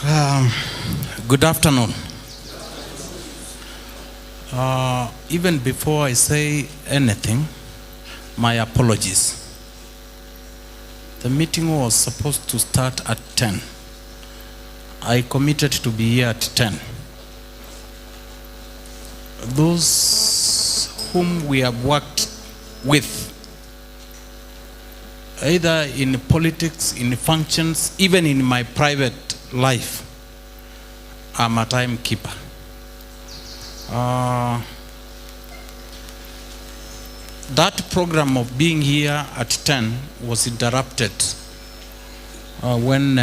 Good afternoon. Even before I say anything, my apologies. The meeting was supposed to start at 10. I committed to be here at 10. Those whom we have worked with, either in politics, in functions, even in my private life, I'm a timekeeper. That program of being here at 10 was interrupted when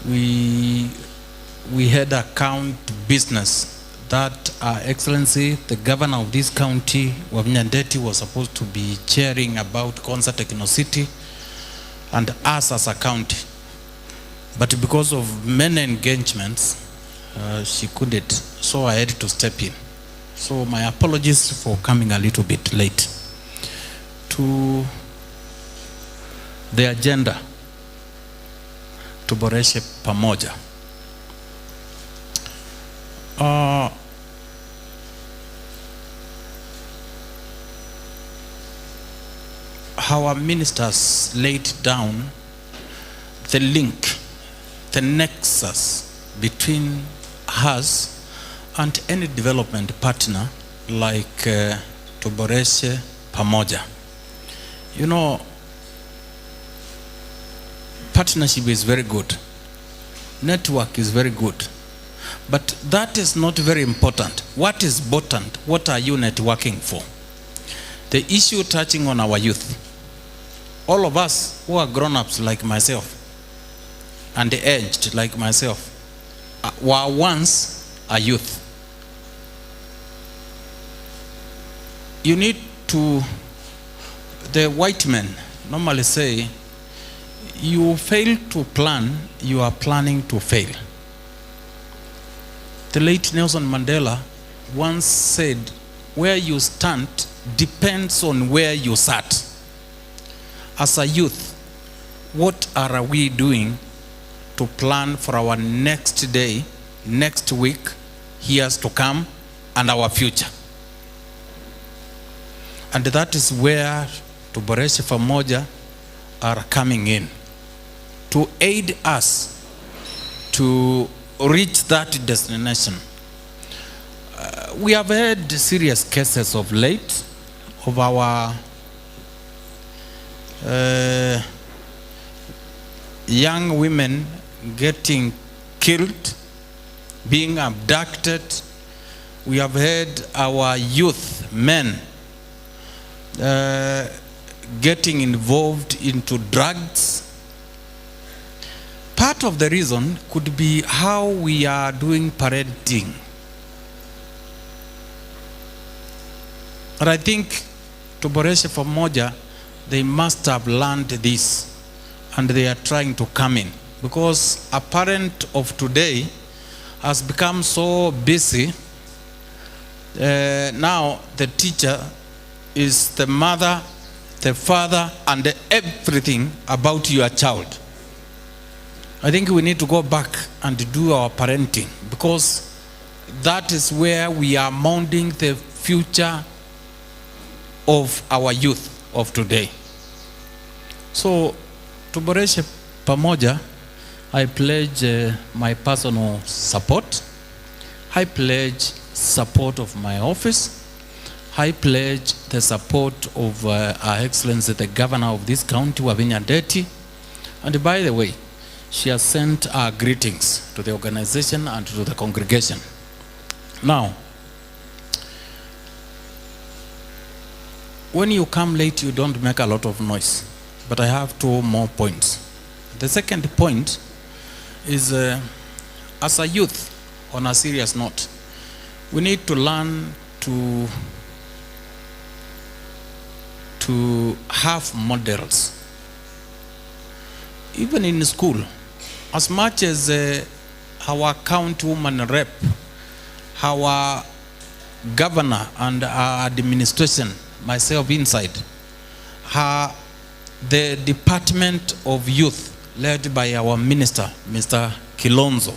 we had a count business that Excellency, the governor of this county, Mwangangi, was supposed to be chairing about Concert Techno City and us as a county. But because of many engagements, she couldn't, so I had to step in. So my apologies for coming a little bit late. To the agenda, TUBORESHE PAMOJA. Our ministers laid down the link, the nexus between us and any development partner like TUBORESHE PAMOJA. You know, partnership is very good. Network is very good. But that is not very important. What is important? What are you networking for? The issue touching on our youth. All of us who are grown-ups like myself and aged like myself were once a youth. You need to, the white men normally say, you fail to plan, you are planning to fail. The late Nelson Mandela once said, where you stand depends on where you sat. As a youth, what are we doing to plan for our next day, next week, years to come, and our future? And that is where TUBORESHE PAMOJA are coming in to aid us to reach that destination. We have had serious cases of late of our young women getting killed, being abducted. We have had our youth men getting involved into drugs. Part of the reason could be how we are doing parenting. But I think TUBORESHE PAMOJA, they must have learned this and they are trying to come in, because a parent of today has become so busy. Now the teacher is the mother, the father, and everything about your child. I think we need to go back and do our parenting, because that is where we are molding the future of our youth of today. So, TUBORESHE PAMOJA, I pledge my personal support. I pledge support of my office. I pledge the support of Her Excellency, the governor of this county, Mwangangi. And by the way, she has sent our greetings to the organization and to the congregation. Now, when you come late, you don't make a lot of noise. But I have two more points. The second point is, as a youth, on a serious note, we need to learn to have models. Even in school, as much as our county woman rep, our governor and our administration, myself inside, the Department of Youth led by our minister, Mr. Kilonzo.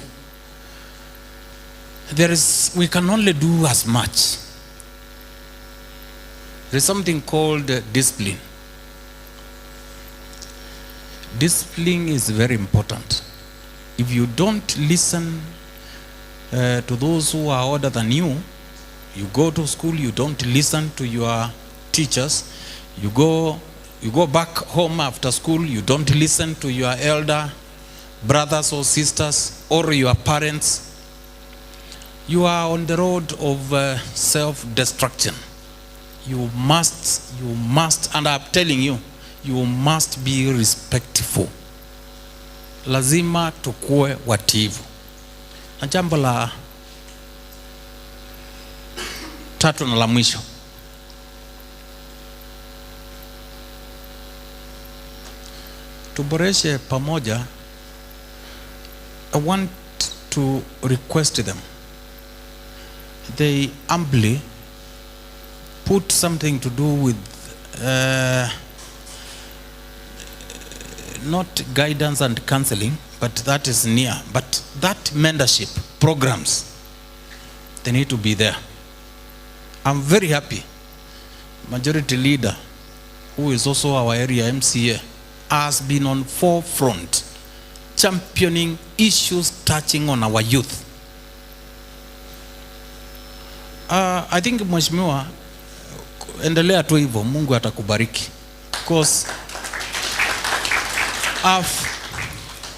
We can only do as much. There is something called discipline. Discipline is very important. If you don't listen to those who are older than you, you go to school, you don't listen to your teachers, you go back home after school, you don't listen to your elder brothers or sisters or your parents, you are on the road of self-destruction. You must, and I'm telling you, you must be respectful. Lazima tukue wativu. Na jambo la tatu na la mwisho, tuboreshe pamoja. I want to request them, they humbly put something to do with not guidance and counseling, but that is near. But that mentorship programs, they need to be there. I'm very happy. Majority leader, who is also our area MCA, has been on forefront championing issues touching on our youth. I think Mheshimiwa, endelea tu hivyo, Mungu atakubariki. Because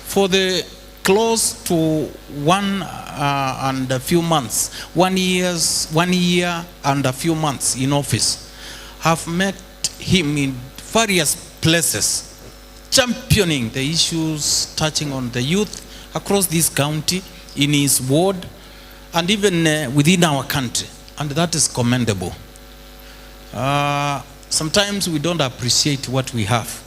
for the close to 1 and a few months, 1 year and a few months in office, have met him in various places, championing the issues touching on the youth across this county, in his ward, and even within our country, and that is commendable. Sometimes we don't appreciate what we have.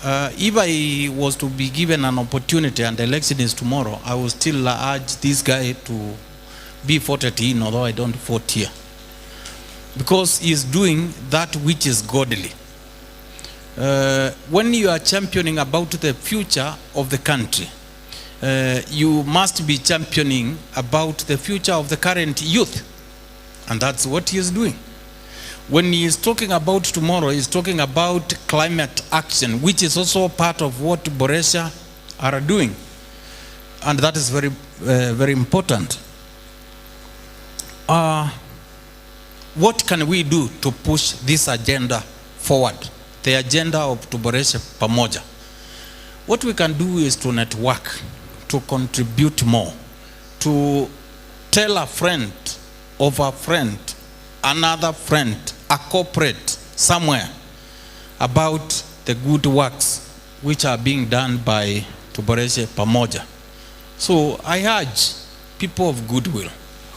If I was to be given an opportunity and the election is tomorrow, I will still urge this guy to be voted in, although I don't vote here, because he is doing that which is godly. When you are championing about the future of the country, you must be championing about the future of the current youth, and that's what he is doing. When he is talking about tomorrow, he is talking about climate action, which is also part of what Boresha are doing, and that is very, very important. What can we do to push this agenda forward? The agenda of Tuboreshe Pamoja. What we can do is to network, to contribute more, to tell a friend of a friend, another friend, a corporate somewhere, about the good works which are being done by Tuboreshe Pamoja. So I urge people of goodwill,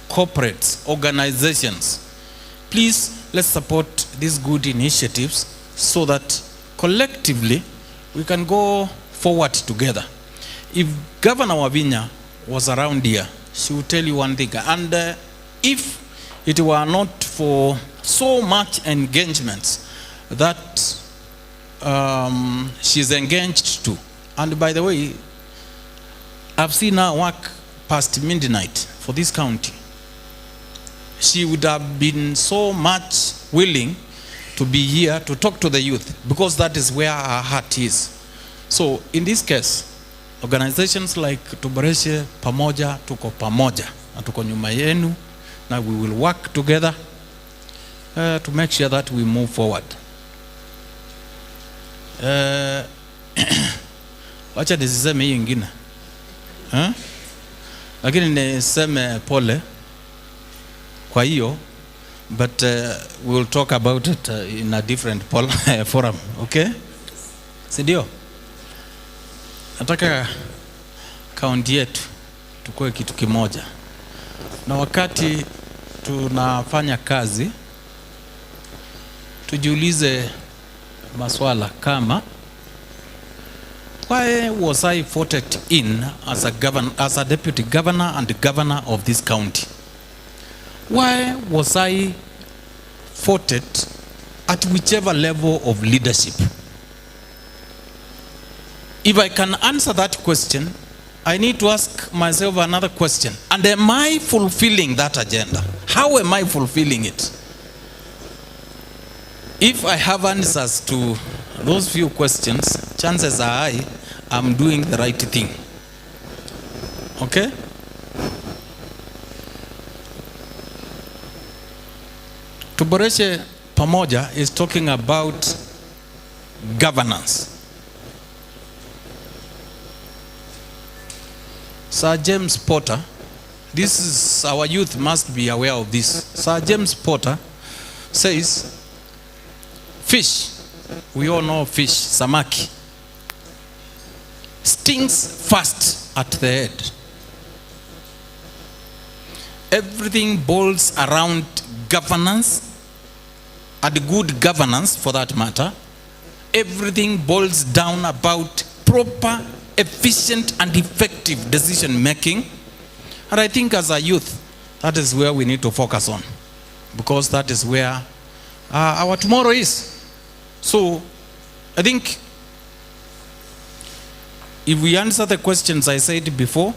corporates, organizations, please let's support these good initiatives so that collectively we can go forward together. If Governor Wavinya was around here, she would tell you one thing, and if it were not for so much engagements that she's engaged to, and by the way, I've seen her work past midnight for this county, she would have been so much willing to be here to talk to the youth, because that is where our heart is. So in this case, organizations like Tuboreshe Pamoja, tuko pamoja na tuko nyuma yenu, na we will work together to make sure that we move forward. Wacha nisiseme hii ingine, lakini niseme pole kwa hiyo, but we will talk about it in a different forum, okay? Sindio? Nataka kaunti yetu tukue kitu kimoja, na wakati tunafanya kazi tujiulize maswala kama, why was I voted in as a deputy governor and governor of this county? Why was I voted at whichever level of leadership? If I can answer that question, I need to ask myself another question. And am I fulfilling that agenda? How am I fulfilling it? If I have answers to those few questions, chances are high I'm doing the right thing. Okay? Tuboreshe Pamoja is talking about governance. Sir James Potter, this is, our youth must be aware of this. Sir James Potter says, fish, we all know fish, samaki, stings fast at the head. Everything boils around governance, and good governance for that matter. Everything boils down about proper, efficient and effective decision making. And I think as a youth, that is where we need to focus on, because that is where our tomorrow is. So I think if we answer the questions I said before,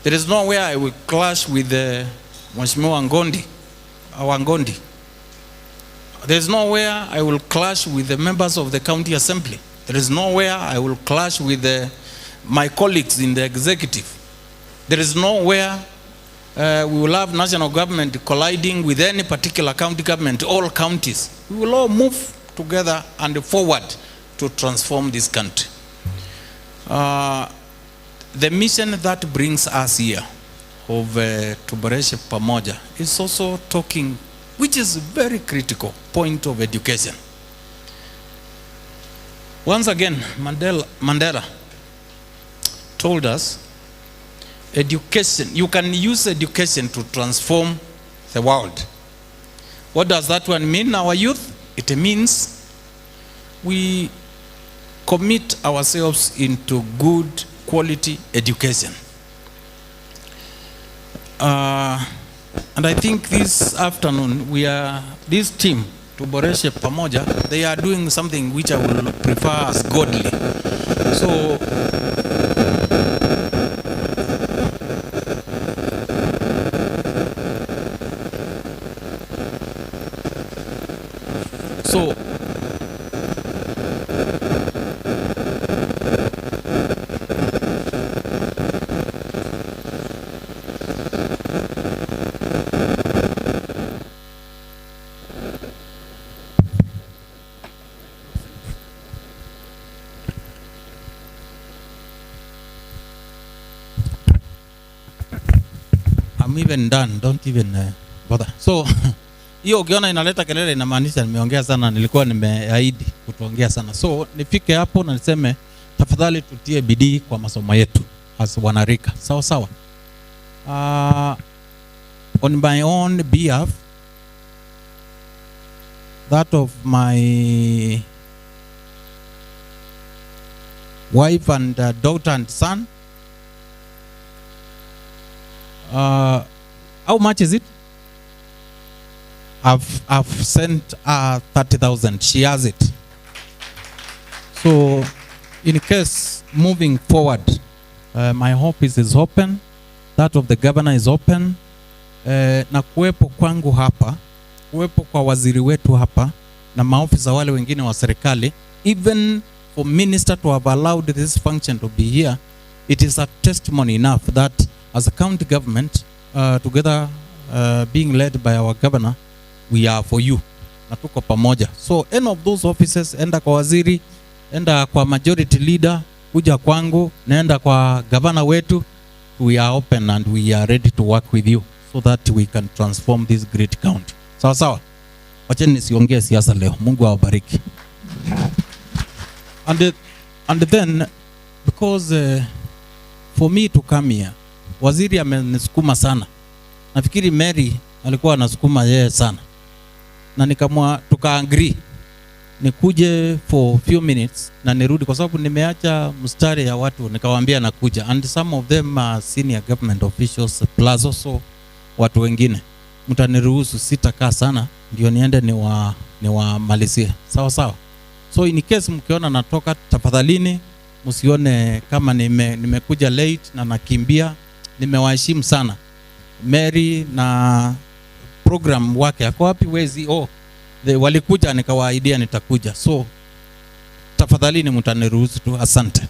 there is nowhere I will clash with Mheshimiwa Ngondi. There is nowhere I will clash with the members of the county assembly. There is nowhere I will clash with my colleagues in the executive. There is nowhere we will have national government colliding with any particular county government, all counties. We will all move together and forward to transform this country. The mission that brings us here of Tuboreshe Pamoja is also talking, which is a very critical point of education. Once again, Mandela told us, education, you can use education to transform the world. What does that one mean, our youth? It means we commit ourselves into good quality education. And I think this afternoon, this team, Tuboreshe Pamoja, they are doing something which I will prefer as godly. So I'm even done, don't even bother. So hiyo ukiona inaleta kelele inamaanisha nimeongea sana, nilikuwa nimeahidi kutuongea sana. So nifike hapo na niseme tafadhali tutie bidii kwa masomo yetu as wanarika. Sawa sawa. On my own behalf, that of my wife and daughter and son, how much is it? I've sent 30,000. She has it. So in case moving forward, my office is open, that of the governor is open, na kuwepo kwangu hapa, kuwepo kwa waziri wetu hapa, na maofisa wale wengine wa serikali, even for minister to have allowed this function to be here, it is a testimony enough that as a county government, together being led by our governor, we are for you. Na tuko pamoja. So any of those offices, enda kwa waziri, enda kwa majority leader, kuja kwangu, naenda kwa governor wetu, we are open and we are ready to work with you so that we can transform this great county. Sawa sawa. Wacheni nisiongee siasa leo. Mungu awabariki. And then because for me to come here, waziri amenisukuma sana. Nafikiri Mary alikuwa anasukuma yeye sana. Na nikamwa tuka-agree nikuje for few minutes na nirudi kwa sababu nimeacha mstari ya watu, nikawaambia nakuja, and some of them are senior government officials plus also watu wengine. Mtaniruhusu sitakaa sana ndio niende niwamalizie. Sawa sawa. So in case mkiona natoka, tafadhalini msione kama nimekuja late na nakimbia. Nimewaheshimu sana. Mary na program wake ako wapi? Wezi walikuja nikawaidia nitakuja. So tafadhali ni mtaniruhusu tu. Asante.